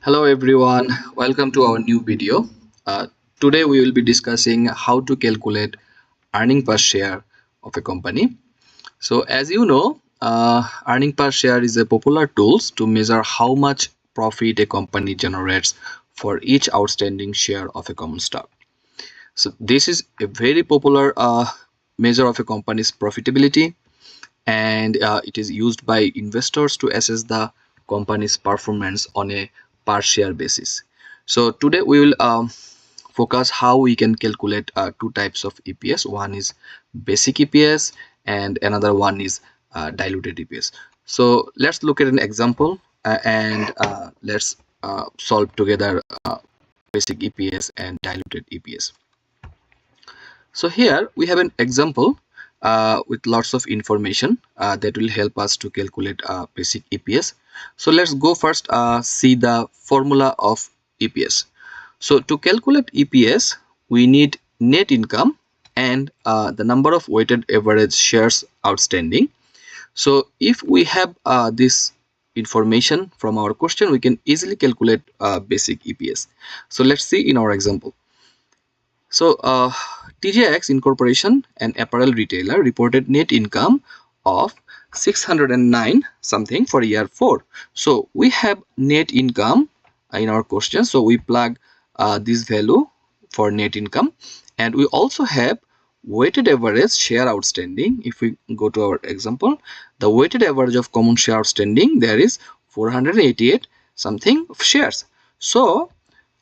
Hello everyone, welcome to our new video. Today we will be discussing how to calculate earning per share of a company. So as you know, earning per share is a popular tool to measure how much profit a company generates for each outstanding share of a common stock. So this is a very popular measure of a company's profitability, and it is used by investors to assess the company's performance on a per share basis. So today we will focus how we can calculate two types of EPS. One is basic EPS and another one is diluted EPS. So let's look at an example and let's solve together basic EPS and diluted EPS. So here we have an example with lots of information that will help us to calculate basic EPS. So let's go first see the formula of EPS. So to calculate EPS, we need net income and the number of weighted average shares outstanding. So if we have this information from our question, we can easily calculate basic EPS. So let's see in our example. So TJX Incorporation, an apparel retailer, reported net income of 609 something for year 4. So we have net income in our question. So we plug this value for net income, and we also have weighted average share outstanding. If we go to our example, the weighted average of common share outstanding there is 488 something shares. So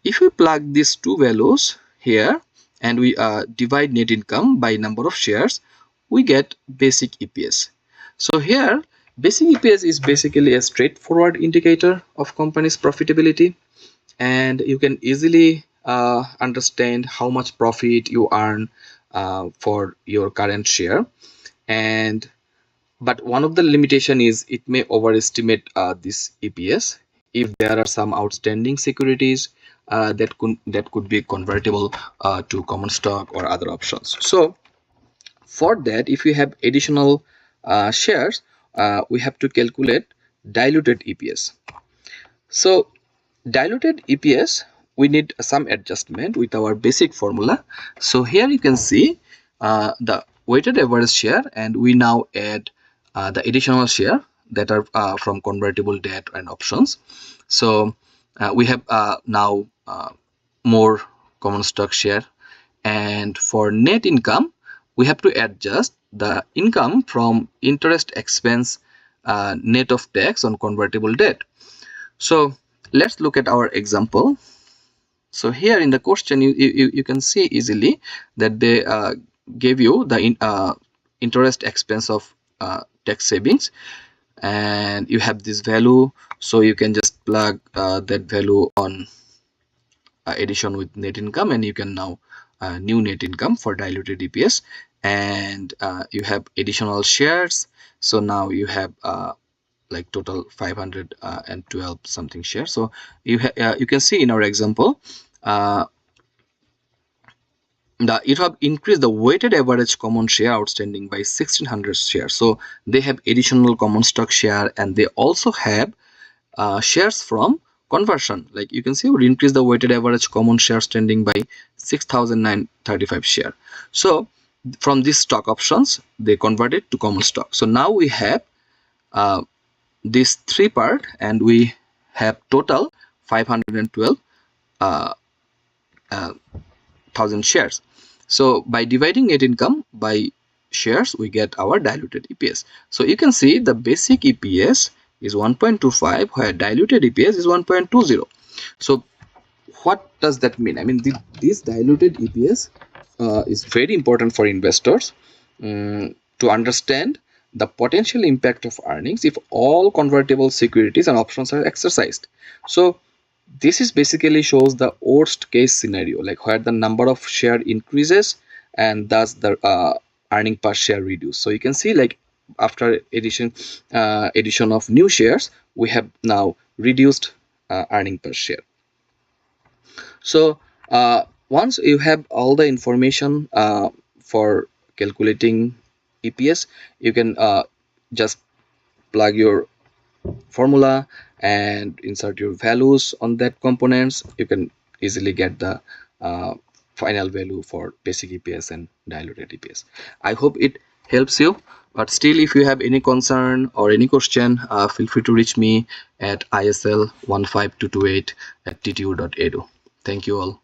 if we plug these two values here and we divide net income by number of shares, we get basic EPS. So here basic EPS is basically a straightforward indicator of company's profitability, and you can easily understand how much profit you earn for your current share. And but one of the limitation is it may overestimate this EPS if there are some outstanding securities that could be convertible to common stock or other options. So for that, if you have additional shares, we have to calculate diluted EPS. So diluted EPS, we need some adjustment with our basic formula. So here you can see the weighted average share, and we now add the additional share that are from convertible debt and options. So we have now more common stock share, and for net income we have to adjust the income from interest expense net of tax on convertible debt. So let's look at our example. So here in the question you can see easily that they gave you the interest expense of tax savings, and you have this value, so you can just plug that value on addition with net income, and you can now new net income for diluted EPS. And you have additional shares, so now you have like total 512 something shares. So you can see in our example it have increased the weighted average common share outstanding by 1600 shares. So they have additional common stock share, and they also have shares from conversion. Like you can see, we increase the weighted average common share standing by 6,935 share. So from these stock options they converted to common stock. So now we have this three part, and we have total 512 thousand shares. So by dividing net income by shares, we get our diluted EPS. So you can see the basic EPS is 1.25, where diluted EPS is 1.20. So what does that mean? I mean, this diluted EPS is very important for investors to understand the potential impact of earnings if all convertible securities and options are exercised. So this is basically shows the worst case scenario, like where the number of share increases and thus the earning per share reduce. So you can see, like after addition of new shares, we have now reduced earning per share. So once you have all the information for calculating EPS, you can just plug your formula and insert your values on that components, you can easily get the uh, final value for basic EPS and diluted EPS. I hope it helps you, but still if you have any concern or any question, feel free to reach me at isl15228@ttu.edu. Thank you all.